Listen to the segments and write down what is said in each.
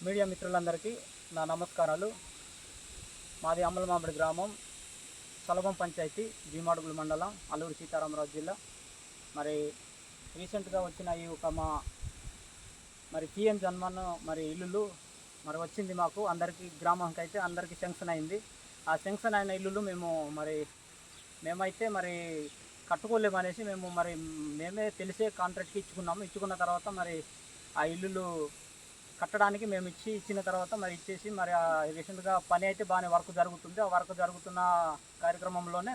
Media మిత్రులందరికీ నా నమస్కారాలు. మాది అమ్మలమామిడి గ్రామం, సలభం పంచాయతీ, భీమాడుగుల మండలం, అల్లూరు సీతారామరాజు జిల్లా. మరి రీసెంట్గా వచ్చిన ఈ ఒక మరి పిఎం జన్మన్ ఇల్లులు వచ్చింది మాకు అందరికీ, గ్రామానికి అయితే అందరికీ శాంక్షన్ అయింది. ఆ శాంక్షన్ అయిన ఇల్లులు మేమైతే కట్టుకోలేమనేసి మేమే తెలిసే కాంట్రాక్ట్కి ఇచ్చుకున్న తర్వాత ఆ ఇల్లులు కట్టడానికి మేము ఇచ్చిన తర్వాత ఇచ్చేసి రీసెంట్గా పని అయితే బాగానే వర్క్ జరుగుతుంది. ఆ వర్క్ జరుగుతున్న కార్యక్రమంలోనే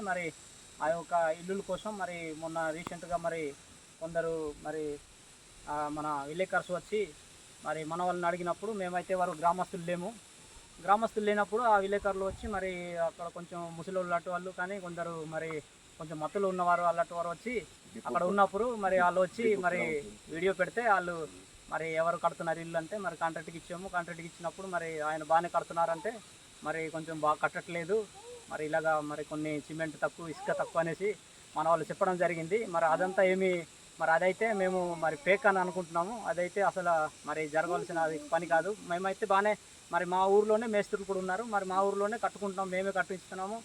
ఆ యొక్క ఇల్లుల కోసం మొన్న రీసెంట్గా కొందరు మన విలేకర్స్ వచ్చి మన వాళ్ళని అడిగినప్పుడు మేమైతే వారు గ్రామస్తులు లేనప్పుడు ఆ విలేకరులు వచ్చి అక్కడ కొంచెం ముసలోళ్ళు అటు వాళ్ళు కానీ కొందరు కొంచెం మత్తులు ఉన్నవారు అల్లటి వారు వచ్చి అక్కడ ఉన్నప్పుడు వాళ్ళు వచ్చి వీడియో పెడితే వాళ్ళు ఎవరు కడుతున్నారు ఇల్లు అంటే కాంట్రాక్ట్కి ఇచ్చాము. కాంట్రాక్ట్కి ఇచ్చినప్పుడు ఆయన బాగానే కడుతున్నారంటే కొంచెం బాగా కట్టట్లేదు, ఇలాగా కొన్ని సిమెంట్ తక్కువ, ఇసుక తక్కువ అనేసి మన వాళ్ళు చెప్పడం జరిగింది. అదంతా ఏమి అదైతే మేము ఫేక్ అని అనుకుంటున్నాము. అదైతే అసలు జరగాల్సిన పని కాదు. మేమైతే బాగానే మా ఊర్లోనే మేస్త్రులు కూడా ఉన్నారు, మా ఊర్లోనే కట్టుకుంటున్నాం, మేమే కట్టిస్తున్నాము.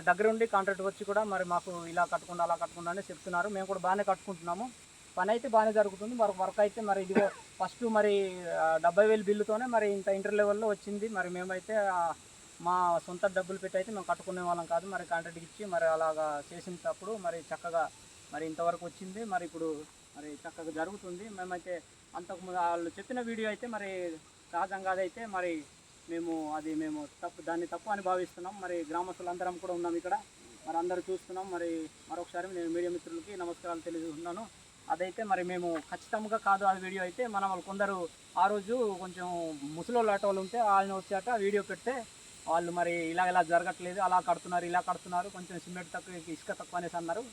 దగ్గరుండి కాంట్రాక్ట్ వచ్చి కూడా మాకు ఇలా కట్టుకుండా అలా కట్టుకుండా అని చెప్తున్నారు. మేము కూడా బాగానే కట్టుకుంటున్నాము. పని అయితే బాగానే జరుగుతుంది. వర్క్ అయితే ఇదిగో ఫస్ట్ 70,000 బిల్లుతోనే ఇంత ఇంటర్ లెవెల్లో వచ్చింది. మేమైతే మా సొంత డబ్బులు పెట్టి అయితే మేము కట్టుకునే వాళ్ళం కాదు. కాంట్రాక్ట్కి ఇచ్చి అలాగా చేసినప్పుడు చక్కగా ఇంతవరకు వచ్చింది. ఇప్పుడు చక్కగా జరుగుతుంది. మేమైతే అంతకు వాళ్ళు చెప్పిన వీడియో అయితే సహజంగా అదైతే మేము దాన్ని తప్పు అని భావిస్తున్నాం. గ్రామస్తులందరం కూడా ఉన్నాం ఇక్కడ, అందరూ చూస్తున్నాం. మరొకసారి నేను మీడియా మిత్రులకి నమస్కారాలు తెలియజేస్తున్నాను. అదైతే మేము ఖచ్చితంగా కాదు. ఆ వీడియో అయితే వాళ్ళు కొందరు ఆ రోజు కొంచెం ముసలోళ్ళు ఆటో వాళ్ళు ఉంటే ఆయన వచ్చాక వీడియో పెడితే వాళ్ళు ఇలా జరగట్లేదు, అలా కడుతున్నారు, ఇలా కడుతున్నారు, కొంచెం సిమెంట్ తక్కువ, ఇసుక తక్కువ అనేసి అన్నారు.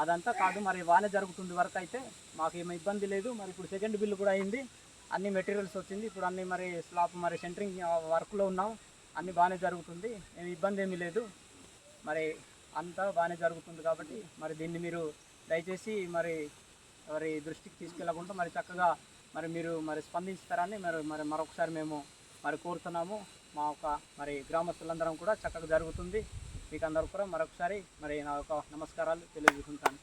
అదంతా కాదు, బాగానే జరుగుతుంది వర్క్ అయితే, మాకేమీ ఇబ్బంది లేదు. ఇప్పుడు సెకండ్ బిల్లు కూడా అయింది, అన్ని మెటీరియల్స్ వచ్చింది. ఇప్పుడు అన్ని స్లాబ్ సెంటరింగ్ వర్క్లో ఉన్నాం, అన్నీ బాగానే జరుగుతుంది, ఏమి ఇబ్బంది ఏమీ లేదు. అంతా బాగానే జరుగుతుంది. కాబట్టి దీన్ని మీరు దయచేసి దృష్టికి తీసుకెళ్లకుండా చక్కగా మీరు స్పందిస్తారని మరొకసారి మేము కోరుతున్నాము. మా యొక్క గ్రామస్తులందరం కూడా చక్కగా జరుగుతుంది. మీకు అందరూ కూడా మరొకసారి నా యొక్క నమస్కారాలు తెలియజేసుకుంటాను.